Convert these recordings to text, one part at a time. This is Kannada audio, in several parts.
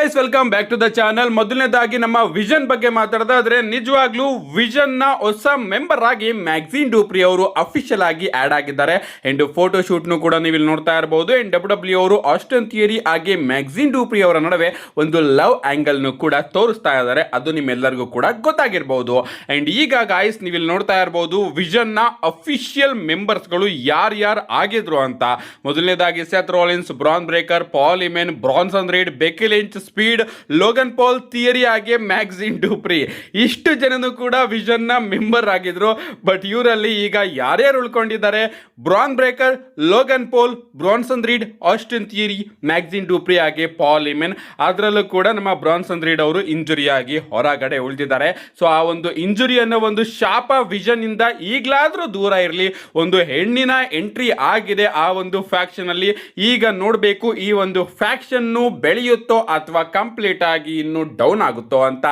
Guys, welcome back to the channel. ಮೊದಲನೇದಾಗಿ ನಮ್ಮ ವಿಷನ್ ಬಗ್ಗೆ ಮಾತಾಡೋದಾದ್ರೆ ನಿಜವಾಗ್ಲೂ ವಿಷನ್ ನ ಹೊಸ ಮೆಂಬರ್ ಆಗಿ ಮ್ಯಾಕ್ಸಿನ್ ಡೂಪ್ರಿ ಅವರು ಅಫಿಷಿಯಲ್ ಆಗಿ ಆಡ್ ಆಗಿದ್ದಾರೆ. ಅಂಡ್ ಫೋಟೋ ಶೂಟ್ ನು ಕೂಡ ನೀವು ಇಲ್ಲಿ ನೋಡ್ತಾ ಇರಬಹುದು. ಅಂಡ್ ಡಬ್ಲ್ಯೂ ಅವರು ಆಸ್ಟನ್ ಥಿಯರಿ ಹಾಗೆ ಮ್ಯಾಕ್ಸಿನ್ ಡೂಪ್ರಿ ಅವರ ನಡುವೆ ಒಂದು ಲವ್ ಆಂಗಲ್ ನು ಕೂಡ ತೋರಿಸ್ತಾ ಇದ್ದಾರೆ. ಅದು ನಿಮ್ಮೆಲ್ಲರಿಗೂ ಕೂಡ ಗೊತ್ತಾಗಿರಬಹುದು. ಅಂಡ್ ಈಗ ಗಾಯ್ಸ್, ನೀವು ಇಲ್ಲಿ ನೋಡ್ತಾ ಇರಬಹುದು ವಿಷನ್ ನ ಅಫಿಷಿಯಲ್ ಮೆಂಬರ್ಸ್ ಗಳು ಯಾರ್ಯಾರು ಆಗಿದ್ರು ಅಂತ. ಮೊದಲನೇದಾಗಿ Seth Rollins, Bron Breakker, Paul Heyman, Bronson Reed, Becky Lynch, Speed, Logan Paul, Theory ಹಾಗೆ ಮ್ಯಾಕ್ಸಿನ್ ಡೂಪ್ರಿ, ಇಷ್ಟು ಜನನು ಕೂಡ ವಿಷನ್ ನ ಮೆಂಬರ್ ಆಗಿದ್ರು. ಬಟ್ ಇವರಲ್ಲಿ ಈಗ ಯಾರ್ಯಾರು ಉಳ್ಕೊಂಡಿದ್ದಾರೆ? Bron Breakker, Logan Paul, Bronson Reed, Austin Theory, Maxxine Dupri ಹಾಗೆ ಪಾಲ್ ಇಮೆನ್. ಅದರಲ್ಲೂ ಕೂಡ ನಮ್ಮ ಬ್ರಾನ್ಸನ್ ರೀಡ್ ಅವರು ಇಂಜುರಿ ಆಗಿ ಹೊರಗಡೆ ಉಳಿದಿದ್ದಾರೆ. ಸೊ ಆ ಒಂದು ಇಂಜುರಿ ಅನ್ನೋ ಒಂದು ಶಾಪ ವಿಷನ್ ಇಂದ ಈಗಲಾದ್ರೂ ದೂರ ಇರಲಿ. ಒಂದು ಹೆಣ್ಣಿನ ಎಂಟ್ರಿ ಆಗಿದೆ ಆ ಒಂದು ಫ್ಯಾಕ್ಷನ್ ಅಲ್ಲಿ. ಈಗ ನೋಡಬೇಕು ಈ ಒಂದು ಫ್ಯಾಕ್ಷನ್ ಬೆಳೆಯುತ್ತೋ ಅಥವಾ ಕಂಪ್ಲೀಟ್ ಆಗಿ ಇನ್ನು ಡೌನ್ ಆಗುತ್ತೋ ಅಂತ.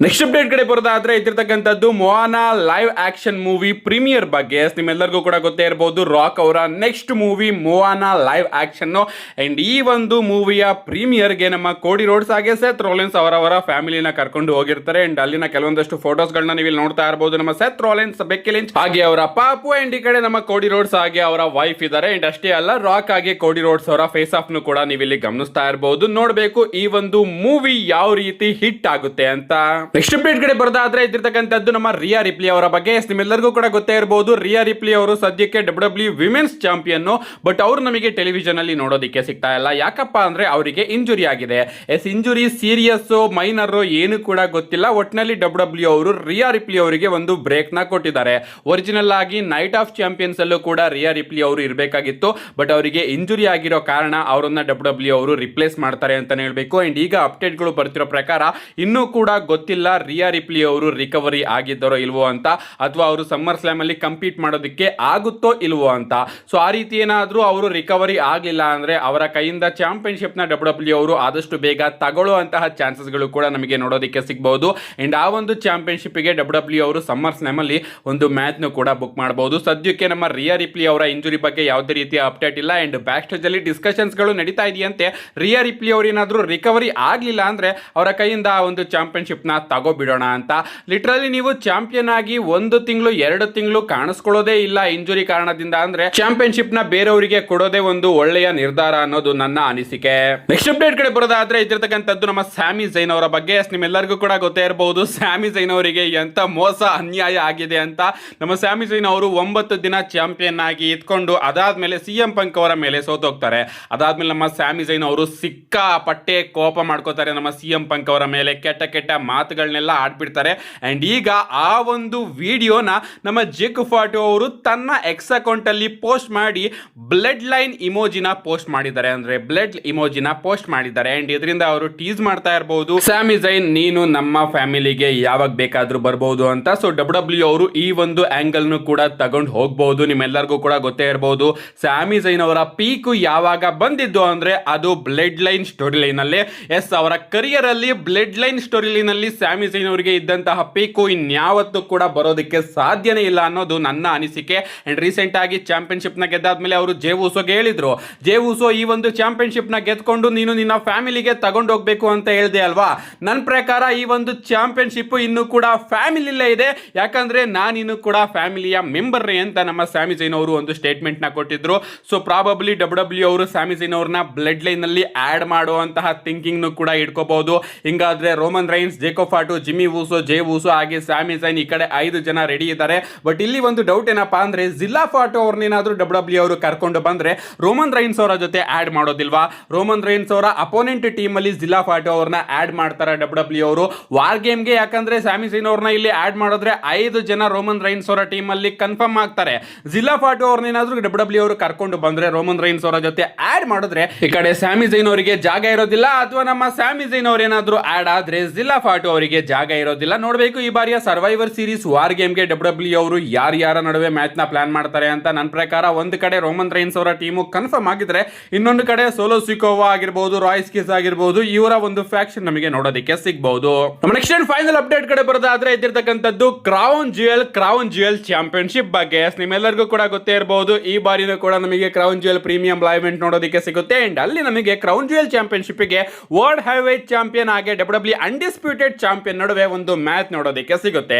ನೆಕ್ಸ್ಟ್ ಅಪ್ಡೇಟ್ ಕಡೆ ಬರೋದಾದ್ರೆ ಇದ್ದಿರ್ತಕ್ಕಂಥದ್ದು Moana live action movie premiere ಬಗ್ಗೆ. ನಿಮ್ಮೆಲ್ಲರಿಗೂ ಕೂಡ ಗೊತ್ತೇ ಇರಬಹುದು, ರಾಕ್ ಅವರ next movie Moana live action. And ಈ ಒಂದು ಮೂವಿಯ ಪ್ರೀಮಿಯರ್ ಗೆ ನಮ್ಮ ಕೋಡಿ ರೋಡ್ಸ್ ಹಾಗೆ ಸೆತ್ ರೋಲಿನ್ಸ್ ಅವರವರ ಫ್ಯಾಮಿಲಿನ ಕರ್ಕೊಂಡು ಹೋಗಿರ್ತಾರೆ. ಅಂಡ್ ಅಲ್ಲಿನ ಕೆಲವೊಂದಷ್ಟು ಫೋಟೋಸ್ ಗಳನ್ನ ನೀವು ಇಲ್ಲಿ ನೋಡ್ತಾ ಇರಬಹುದು. ನಮ್ಮ ಸೆತ್ ರೋಲಿನ್ಸ್, ಬೆಕ್ಕಿ ಲಿಂಚ್ ಹಾಗೆ ಅವರ ಪಾಪು, ಅಂಡ್ ಈ ಕಡೆ ನಮ್ಮ ಕೋಡಿ ರೋಡ್ಸ್ ಹಾಗೆ ಅವರ ವೈಫ್ ಇದ್ದಾರೆ. ಅಂಡ್ ಅಷ್ಟೇ ಅಲ್ಲ, ರಾಕ್ ಹಾಗೆ ಕೋಡಿ ರೋಡ್ಸ್ ಅವರ ಫೇಸ್ ಆಫ್ ನು ಕೂಡ ನೀವು ಇಲ್ಲಿ ಗಮನಿಸ್ತಾ ಇರಬಹುದು. ನೋಡಬೇಕು ಈ ಒಂದು ಮೂವಿ ಯಾವ ರೀತಿ ಹಿಟ್ ಆಗುತ್ತೆ ಅಂತ. ನೆಕ್ಸ್ಟ್ ಅಪ್ಡೇಟ್ ಕಡೆ ಬರೋದಾದ್ರೆ ಇದ್ದಿರ್ತಕ್ಕಂಥದ್ದು ನಮ್ಮ ರಿಯಾ ರಿಪ್ಲಿ ಅವರ ಬಗ್ಗೆ. ನಿಮ್ಮೆಲ್ಲರಿಗೂ ಕೂಡ ಗೊತ್ತೇ ಇರಬಹುದು, ರಿಯಾ ರಿಪ್ಲಿ ಅವರು ಸದ್ಯಕ್ಕೆ ಡಬ್ಲ್ಯೂ ವಿಮೆನ್ಸ್ ಚಾಂಪಿಯನ್. ಬಟ್ ಅವರು ನಮಗೆ ಟೆಲಿವಿಷನ್ ಅಲ್ಲಿ ನೋಡೋದಕ್ಕೆ ಸಿಗ್ತಾ ಇಲ್ಲ. ಯಾಕಪ್ಪ ಅಂದ್ರೆ ಅವರಿಗೆ ಇಂಜುರಿ ಆಗಿದೆ. ಇಂಜುರಿ ಸೀರಿಯಸ್ ಮೈನರ್ ಏನು ಕೂಡ ಗೊತ್ತಿಲ್ಲ. ಒಟ್ಟಿನಲ್ಲಿ ಡಬ್ಲ್ಯೂ ಅವರು ರಿಯಾ ರಿಪ್ಲಿ ಅವರಿಗೆ ಒಂದು ಬ್ರೇಕ್ ನ ಕೊಟ್ಟಿದ್ದಾರೆ. ಒರಿಜಿನಲ್ ಆಗಿ ನೈಟ್ ಆಫ್ ಚಾಂಪಿಯನ್ಸ್ ಅಲ್ಲೂ ಕೂಡ ರಿಯಾ ರಿಪ್ಲಿ ಅವರು ಇರಬೇಕಾಗಿತ್ತು. ಬಟ್ ಅವರಿಗೆ ಇಂಜುರಿ ಆಗಿರೋ ಕಾರಣ ಅವರನ್ನ ಡಬ್ಲ್ಯೂ ಅವರು ರಿಪ್ಲೇಸ್ ಮಾಡ್ತಾರೆ ಅಂತ ಹೇಳ್ಬೇಕು. ಅಂಡ್ ಈಗ ಅಪ್ಡೇಟ್ ಗಳು ಬರ್ತಿರೋ ಪ್ರಕಾರ ಇನ್ನೂ ಕೂಡ ಗೊತ್ತಿಲ್ಲ ರಿಯಾ ರಿಪ್ಲಿ ಅವರು ರಿಕವರಿ ಆಗಿದ್ದಾರೋ ಇಲ್ವೋ ಅಂತ, ಅಥವಾ ಅವರು ಸಮ್ಮರ್ ಸ್ಲಾಮ್ ಅಲ್ಲಿ ಕಂಪೀಟ್ ಮಾಡೋದಕ್ಕೆ ಆಗುತ್ತೋ ಇಲ್ವೋ ಅಂತ. ಸೊ ಆ ರೀತಿ ಏನಾದ್ರೂ ಅವರು ರಿಕವರಿ ಆಗಲಿಲ್ಲ ಅಂದ್ರೆ ಅವರ ಕೈಯಿಂದ ಚಾಂಪಿಯನ್ಶಿಪ್ ನ ಡಬ್ಲ್ಯೂ ಅವರು ಆದಷ್ಟು ಬೇಗ ತಗೊಳ್ಳುವಂತಹ ಚಾನ್ಸಸ್ ಗಳು ಕೂಡ ನಮಗೆ ನೋಡೋದಕ್ಕೆ ಸಿಗಬಹುದು. ಅಂಡ್ ಆ ಒಂದು ಚಾಂಪಿಯನ್ಶಿಪ್ ಗೆ ಡಬ್ಲ್ಯೂ ಅವರು ಸಮ್ಮರ್ ಸ್ಲಾಮ್ ಅಲ್ಲಿ ಒಂದು ಮ್ಯಾಚ್ ನು ಕೂಡ ಬುಕ್ ಮಾಡಬಹುದು. ಸದ್ಯಕ್ಕೆ ನಮ್ಮ ರಿಯಾ ರಿಪ್ಲಿ ಅವರ ಇಂಜುರಿ ಬಗ್ಗೆ ಯಾವುದೇ ರೀತಿಯ ಅಪ್ಡೇಟ್ ಇಲ್ಲ. ಅಂಡ್ ಬ್ಯಾಕ್ ಸ್ಟೇಜ್ ಅಲ್ಲಿ ಡಿಸ್ಕಷನ್ಸ್ ಗಳು ನಡೀತಾ ಇದೆಯಂತೆ. ರಿಯಾ ರಿಪ್ಲಿ ಅವರು ಏನಾದ್ರೂ ರಿಕವರಿ ಆಗಲಿಲ್ಲ ಅಂದ್ರೆ ಅವರ ಕೈಯಿಂದ ಆ ಒಂದು ಚಾಂಪಿಯನ್ಶಿಪ್ ನ ತಗೋಬಿಡೋಣ ಅಂತ. ಲಿಟರಲಿ ನೀವು ಚಾಂಪಿಯನ್ ಆಗಿ 1 ತಿಂಗಳು 2 ತಿಂಗಳು ಕಾಣಿಸ್ಕೊಳ್ಳೋದೇ ಇಲ್ಲ ಇಂಜುರಿ ಕಾರಣದಿಂದ ಅಂದ್ರೆ ಚಾಂಪಿಯನ್ಶಿಪ್ ನ ಬೇರೆಯವರಿಗೆ ಕೊಡೋದೇ ಒಂದು ಒಳ್ಳೆಯ ನಿರ್ಧಾರ ಅನ್ನೋದು ನನ್ನ ಅನಿಸಿಕೆ. ನೆಕ್ಸ್ಟ್ ಅಪ್ಡೇಟ್ ಕಡೆ ಬರೋದಾದ್ರೆ ಇದ್ದಿರ್ತಕ್ಕಂಥದ್ದು ನಮ್ಮ ಸ್ಯಾಮಿ ಝೈನ್ ಅವರ ಬಗ್ಗೆ. ನಿಮ್ಮೆಲ್ಲರಿಗೂ ಕೂಡ ಗೊತ್ತೇ ಇರಬಹುದು, ಸ್ಯಾಮಿ ಝೈನ್ ಅವರಿಗೆ ಎಂತ ಮೋಸ ಅನ್ಯಾಯ ಆಗಿದೆ ಅಂತ. ನಮ್ಮ ಸ್ಯಾಮಿ ಝೈನ್ ಅವರು 9 ದಿನ ಚಾಂಪಿಯನ್ ಆಗಿ ಇದ್ಕೊಂಡು ಅದಾದ್ಮೇಲೆ ಸಿಎಂ ಪಂಕ್ ಅವರ ಮೇಲೆ ಸೋತೋಗ್ತಾರೆ. ಅದಾದ್ಮೇಲೆ ನಮ್ಮ ಸ್ಯಾಮಿ ಝೈನ್ ಅವರು ಸಿಕ್ಕಾಪಟ್ಟೆ ಕೋಪ ಮಾಡ್ಕೋತಾರೆ ನಮ್ಮ ಸಿಎಂ ಪಂಕ್ ಅವರ ಮೇಲೆ. ಕೆಟ್ಟ ಕೆಟ್ಟ ಮಾತುಗಳನ್ನೆಲ್ಲ ಆಡ್ಬಿಡ್ತಾರೆ. ಅಂಡ್ ಈಗ ಆ ಒಂದು ವಿಡಿಯೋನ ನಮ್ಮ ಜೆಕ್ ಫಾಟೋ ಅವರು ತನ್ನ ಎಕ್ಸ್ ಅಕೌಂಟ್ ಅಲ್ಲಿ ಪೋಸ್ಟ್ ಮಾಡಿ ಬ್ಲಡ್ ಲೈನ್ ಇಮೋಜಿನ ಪೋಸ್ಟ್ ಮಾಡಿದ್ದಾರೆ. ಅಂದ್ರೆ ಬ್ಲಡ್ ಇಮೋಜಿನ ಪೋಸ್ಟ್ ಮಾಡಿದ್ದಾರೆ. ಅಂಡ್ ಇದರಿಂದ ಅವರು ಟೀಸ್ ಮಾಡ್ತಾ ಇರಬಹುದು, ಸ್ಯಾಮಿ ಝೈನ್ ನೀನು ನಮ್ಮ ಫ್ಯಾಮಿಲಿಗೆ ಯಾವಾಗ ಬೇಕಾದ್ರೂ ಬರಬಹುದು ಅಂತ. ಸೊ ಡಬ್ಲ್ಯೂ ಅವರು ಈ ಒಂದು ಆಂಗಲ್ ನು ಕೂಡ ತಗೊಂಡು ಹೋಗಬಹುದು. ನಿಮ್ಮೆಲ್ಲರಿಗೂ ಕೂಡ ಗೊತ್ತೇ ಇರಬಹುದು, ಸ್ಯಾಮಿ ಝೈನ್ ಅವರ ಪೀಕು ಯಾವಾಗ ಬಂದಿದ್ದು ಅಂದ್ರೆ ಅದು ಬ್ಲಡ್ ಲೈನ್ ಸ್ಟೋರಿ ಲೈನ್ ಅಲ್ಲಿ. ಎಸ್, ಅವರ ಕರಿಯರ್ ಅಲ್ಲಿ ಬ್ಲಡ್ ಲೈನ್ ಸ್ಟೋರಿ ಲೈನ್ ಅಲ್ಲಿ ಸ್ಯಾಮಿ ಝೈನ್ ಅವರಿಗೆ ಇದ್ದಂತಹ ಪೀಕು ಇನ್ಯಾವತ್ತೂ ಕೂಡ ಬರೋದಕ್ಕೆ ಸಾಧ್ಯನೇ ಇಲ್ಲ ಅನ್ನೋದು ನನ್ನ ಅನಿಸಿಕೆ. ಅಂಡ್ ರೀಸೆಂಟ್ ಆಗಿ ಚಾಂಪಿಯನ್ಶಿಪ್ ನ ಗೆದ್ದಾದ್ಮೇಲೆ ಅವರು ಜೇ ಉಸೋಗೆ ಹೇಳಿದ್ರು, ಜೇ ಉಸೋ ಈ ಒಂದು ಚಾಂಪಿಯನ್ಶಿಪ್ ನ ಗೆದ್ಕೊಂಡು ನೀನು ನಿನ್ನ ಫ್ಯಾಮಿಲಿಗೆ ತಗೊಂಡು ಹೋಗ್ಬೇಕು ಅಂತ ಹೇಳಿದೆ ಅಲ್ವಾ. ನನ್ನ ಪ್ರಕಾರ ಈ ಒಂದು ಚಾಂಪಿಯನ್ಶಿಪ್ ಇನ್ನು ಕೂಡ ಫ್ಯಾಮಿಲಿಲೇ ಇದೆ. ಯಾಕಂದ್ರೆ ನಾನಿನ್ನು ಕೂಡ ಫ್ಯಾಮಿಲಿಯ ಮೆಂಬರ್ ಅಂತ ನಮ್ಮ ಸ್ಯಾಮಿ ಝೈನ್ ಅವರು ಒಂದು ಸ್ಟೇಟ್ಮೆಂಟ್ ನ ಕೊಟ್ಟಿದ್ರು. ಸೊ ಪ್ರಾಬಬ್ಲಿ ಡಬ್ಲ್ಯೂ ಅವರು ಸ್ಯಾಮಿ ಝೈನ್ ಅವ್ರನ್ನ ಬ್ಲಡ್ ಲೈನ್ ನಲ್ಲಿ ಆಡ್ ಮಾಡುವಂತಹ ಥಿಂಕಿಂಗ್ ನು ಕೂಡ ಇಟ್ಕೋಬಹುದು. ಹಿಂಗಾದ್ರೆ ರೋಮನ್ ರೈನ್ಸ್, ಜೇಕೋ ಫಾಟು, ಜಿಮ್ಮಿ ವೂಸೋ, ಜೇ ವೂಸೋ ಹಾಗೆ ಸ್ಯಾಮಿ ಝೈನ್ ಈ ಕಡೆ 5 ಜನ ರೆಡಿ ಇದ್ದಾರೆ. ಬಟ್ ಇಲ್ಲಿ ಒಂದು ಡೌಟ್ ಏನಪ್ಪಾ ಅಂದ್ರೆ ಜಿಲ್ಲಾ ಫಾಟು ಅವ್ರನ್ನೇನಾದ್ರೂ ಡಬ್ಲ್ಯೂ ಅವರು ಕರ್ಕೊಂಡು ಬಂದ್ರೆ ರೋಮನ್ ರೈನ್ಸ್ ಅವರ ಜೊತೆ ಆಡ್ ಮಾಡೋದಿಲ್ವಾ? ರೋಮನ್ ರೈನ್ಸ್ ಅವರ ಅಪೋನೆಂಟ್ ಟೀಮ್ ಅಲ್ಲಿ ಜಿಲ್ಲಾ ಫಾಟು ಅವ್ರನ್ನ ಆಡ್ ಮಾಡ್ತಾರೆ ಡಬ್ಲ್ಯೂ ಅವರು ವಾರ್ ಗೇಮ್ ಗೆ. ಯಾಕಂದ್ರೆ ಸ್ಯಾಮಿ ಝೈನ್ ಅವ್ರನ್ನ ಇಲ್ಲಿ ಆಡ್ ಮಾಡಿದ್ರೆ 5 ಜನ ರೋಮನ್ ರೈನ್ಸ್ ಅವರ ಟೀಮ್ ಅಲ್ಲಿ ಕನ್ಫರ್ಮ್ ಆಗ್ತಾರೆ. ಜಿಲ್ಲಾ ಫಾಟು ಅವ್ರನ್ನೇನಾದ್ರೂ ಡಬ್ಲ್ಯೂ ಅವರು ಕರ್ಕೊಂಡು ಬಂದ್ರೆ ರೋಮನ್ ರೈನ್ಸ್ ಅವರ ಜೊತೆ ಆಡ್ ಮಾಡಿದ್ರೆ ಈ ಕಡೆ ಸ್ಯಾಮಿ ಝೈನ್ ಅವರಿಗೆ ಜಾಗ ಇರೋದಿಲ್ಲ. ಅಥವಾ ನಮ್ಮ ಸ್ಯಾಮಿ ಝೈನ್ ಅವ್ರು ಏನಾದ್ರೂ ಆಡ್ ಆದ್ರೆ ಜಿಲ್ಲಾ ಫಾಟು ಅವರಿಗೆ ಜಾಗ ಇರೋದಿಲ್ಲ. ನೋಡಬೇಕು ಈ ಬಾರಿಯ ಸರ್ವೈವರ್ ಸೀರೀಸ್ ವಾರ್ ಗೇಮ್ ಗೆ ಡಬ್ಲ್ಯೂ ಅವರು ಯಾರ್ಯಾರ ನಡುವೆ ಮ್ಯಾಚ್ ನ ಪ್ಲಾನ್ ಮಾಡ್ತಾರೆ ಅಂತ. ನನ್ನ ಪ್ರಕಾರ ಒಂದು ಕಡೆ ರೋಮನ್ ರೈನ್ಸ್ ಅವರ ಟೀಮು ಕನ್ಫರ್ಮ್ ಆಗಿದ್ರೆ, ಇನ್ನೊಂದು ಕಡೆ ಸೋಲೋ ಸಿಕೋವಾ ಆಗಿರಬಹುದು, ರಾಯ್ಸ್ ಕಿಸ್ ಆಗಿರಬಹುದು, ಇವರ ಒಂದು ಫ್ಯಾಕ್ಷನ್ ನಮಗೆ ನೋಡೋದಕ್ಕೆ ಸಿಗಬಹುದು. ನೆಕ್ಸ್ಟ್ ಅಂಡ್ ಫೈನಲ್ ಅಪ್ಡೇಟ್ ಕಡೆ ಬರೋದಾದ್ರೆ ಇದ್ದಿರ್ತಕ್ಕಂಥದ್ದು ಕ್ರೌನ್ ಜ್ಯುವೆಲ್ ಚಾಂಪಿಯನ್ಶಿಪ್ ಬಗ್ಗೆ. ನಿಮ್ಮೆಲ್ಲರಿಗೂ ಕೂಡ ಗೊತ್ತೇ ಇರಬಹುದು, ಈ ಬಾರಿನೂ ಕೂಡ ನಮಗೆ crown jewel premium live event ನೋಡೋದಕ್ಕೆ ಸಿಗುತ್ತೆ. ಅಂಡ್ ಅಲ್ಲಿ ನಮಗೆ ಕ್ರೌನ್ ಜ್ಯುವೆಲ್ ಚಾಂಪಿಯನ್ಶಿಪ್ ಗೆ ವರ್ಲ್ಡ್ ಹೆವಿವೇಟ್ ಚಾಂಪಿಯನ್ ಹಾಗೆ ಡಬ್ಲ್ಯೂ ಅನ್ಡಿಸ್ಪ್ಯೂಟೆಡ್ ಚಾಂಪಿಯನ್ ನಡುವೆ ಒಂದು ಮ್ಯಾಚ್ ನೋಡೋದಕ್ಕೆ ಸಿಗುತ್ತೆ.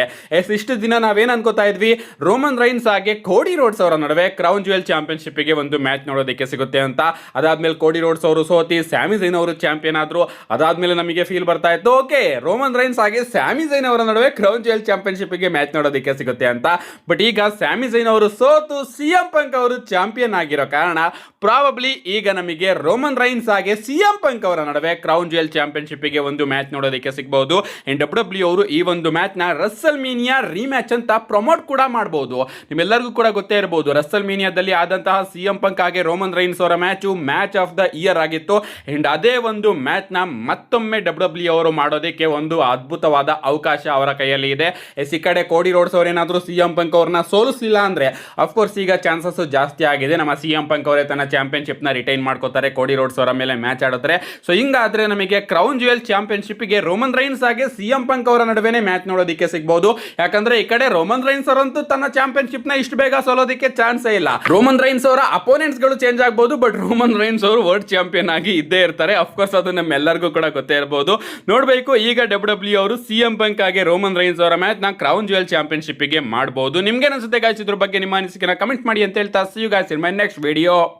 ಇಷ್ಟು ದಿನ ನಾವೇನ್ ಅನ್ಕೋತಾ ಇದ್ವಿ, ರೋಮನ್ ರೈನ್ಸ್ ಹಾಗೆ ಕೋಡಿ ರೋಡ್ಸ್ ಅವರ ನಡುವೆ ಕ್ರೌನ್ ಜ್ಯುವೆಲ್ ಚಾಂಪಿಯನ್ಶಿಪ್ ಗೆ ಒಂದು ಮ್ಯಾಚ್ ನೋಡೋದಕ್ಕೆ ಸಿಗುತ್ತೆ ಅಂತ. ಅದಾದ್ಮೇಲೆ ಕೋಡಿ ರೋಡ್ಸ್ ಅವರು ಸೋತಿ ಸ್ಯಾಮಿ ಝೈನ್ ಅವರು ಚಾಂಪಿಯನ್ ಆದ್ರು. ಅದಾದ್ಮೇಲೆ ನಮಗೆ ಫೀಲ್ ಬರ್ತಾ ಇತ್ತು, ಓಕೆ ರೋಮನ್ ರೈನ್ಸ್ ಹಾಗೆ ಸ್ಯಾಮಿ ಝೈನ್ ಅವರ ನಡುವೆ ಕ್ರೌನ್ ಜ್ಯುವೆಲ್ ಚಾಂಪಿಯನ್ಶಿಪ್ ಗೆ ಮ್ಯಾಚ್ ನೋಡೋದಕ್ಕೆ ಸಿಗುತ್ತೆ ಅಂತ. ಬಟ್ ಈಗ ಸ್ಯಾಮಿ ಝೈನ್ ಅವರು ಸೋತು ಸಿಎಂ ಪಂಕ್ ಅವರು ಚಾಂಪಿಯನ್ ಆಗಿರೋ ಕಾರಣ ಪ್ರಾಬಬ್ಲಿ ಈಗ ನಮಗೆ ರೋಮನ್ ರೈನ್ಸ್ ಹಾಗೆ ಸಿಎಂ ಪಂಕ್ ಅವರ ನಡುವೆ ಕ್ರೌನ್ ಜ್ಯುವೆಲ್ ಚಾಂಪಿಯನ್ಶಿಪ್ ಗೆ ಒಂದು ಮ್ಯಾಚ್ ನೋಡೋದಕ್ಕೆ ಸಿಗಬಹುದು. ಡಬ್ಲ್ಯೂ ಅವರು ಈ ಒಂದು ಮ್ಯಾಚ್ ನ ರಸ್ಸಲ್ ಮೀನಿಯಾ ರೀಮ್ಯಾಚ್ ಅಂತ ಪ್ರಮೋಟ್ ಕೂಡ ಮಾಡಬಹುದು. ನಿಮ್ಮೆಲ್ಲರಿಗೂ ಕೂಡ ಗೊತ್ತೇ ಇರಬಹುದು, ರಸ್ಸಲ್ ಮೀನಿಯಾದಲ್ಲಿ ಆದಂತಹ ಸಿಎಂ ಪಂಕ್ ಹಾಗೆ ರೋಮನ್ ರೈನ್ಸ್ ಅವರ ಮ್ಯಾಚ್ ಆಫ್ ದ ಇಯರ್ ಆಗಿತ್ತು. ಅಂಡ್ ಅದೇ ಒಂದು ಮ್ಯಾಚ್ ನ ಮತ್ತೊಮ್ಮೆ ಡಬ್ಲ್ಯೂ ಅವರು ಮಾಡೋದಕ್ಕೆ ಒಂದು ಅದ್ಭುತವಾದ ಅವಕಾಶ ಅವರ ಕೈಯಲ್ಲಿ ಇದೆ. ಈ ಕಡೆ ಕೋಡಿ ರೋಡ್ಸ್ ಅವರು ಏನಾದರೂ ಸಿಎಂ ಪಂಕ್ ಅವ್ರನ್ನ ಸೋಲಿಸಲಿಲ್ಲ ಅಂದ್ರೆ ಅಫ್ಕೋರ್ಸ್ ಈಗ ಚಾನ್ಸಸ್ ಜಾಸ್ತಿ ಆಗಿದೆ, ನಮ್ಮ ಸಿಎಂ ಪಂಕ್ ಅವರೇ ತನ್ನ ಚಾಂಪಿಯನ್ಶಿಪ್ ನ ರಿಟೈನ್ ಮಾಡ್ಕೋತಾರೆ, ಕೋಡಿ ರೋಡ್ಸ್ ಅವರ ಮೇಲೆ ಮ್ಯಾಚ್ ಆಡುತ್ತಾರೆ. ಸೊ ಹಿಂಗಾದ್ರೆ ನಮಗೆ ಕ್ರೌನ್ ಜ್ಯುವೆಲ್ ಚಾಂಪಿಯನ್ಶಿಪ್ ಗೆ ರೋಮನ್ ರೈನ್ಸ್ ಹಾಗೆ ಸಿಎಂ ಪಂಕ್ ಅವರ ನಡುವೆನೆ ಮ್ಯಾಚ್ ನೋಡೋದಕ್ಕೆ ಸಿಗಬಹುದು. ಯಾಕಂದ್ರೆ ಈ ಕಡೆ ರೋಮನ್ ರೈನ್ಸ್ ಅವರಂತೂ ತನ್ನ ಚಾಂಪಿಯನ್ಶಿಪ್ ನ ಇಷ್ಟು ಬೇಗ ಸೋಲೋದಕ್ಕೆ ಚಾನ್ಸೇ ಇಲ್ಲ. ರೋಮನ್ ರೈನ್ಸ್ ಅವರ ಅಪೋನೆಂಟ್ಸ್ ಗಳು ಚೇಂಜ್ ಆಗಬಹುದು, ಬಟ್ ರೋಮನ್ ರೈನ್ಸ್ ಅವರು ವರ್ಲ್ಡ್ ಚಾಂಪಿಯನ್ ಆಗಿ ಇದ್ದೇ ಇರ್ತಾರೆ. ಅಫ್ಕೋರ್ಸ್ ಅದು ನಮ್ಮೆಲ್ಲರಿಗೂ ಕೂಡ ಗೊತ್ತೇ ಇರಬಹುದು. ನೋಡಬೇಕು ಈಗ ಡಬ್ಲ್ಯೂ ಅವರು ಸಿಎಂ ಪಂಕ್ ಹಾಗೆ ರೋಮನ್ ರೈನ್ಸ್ ಅವರ ಮ್ಯಾಚ್ ನ ಕ್ರೌನ್ ಜ್ಯುವೆಲ್ ಚಾಂಪಿಯನ್ಶಿಪ್ ಗೆ ಮಾಡಬಹುದು. ನಿಮ್ಗೆ ಅನ್ಸುತ್ತೆ ಗಾಯ್ಸ್, ಇದ್ರ ಬಗ್ಗೆ ನಿಮ್ಮ ಅನಿಸಿಕೆನ ಕಮೆಂಟ್ ಮಾಡಿ ಅಂತ ಹೇಳ್ತಾ, see you guys in my next video.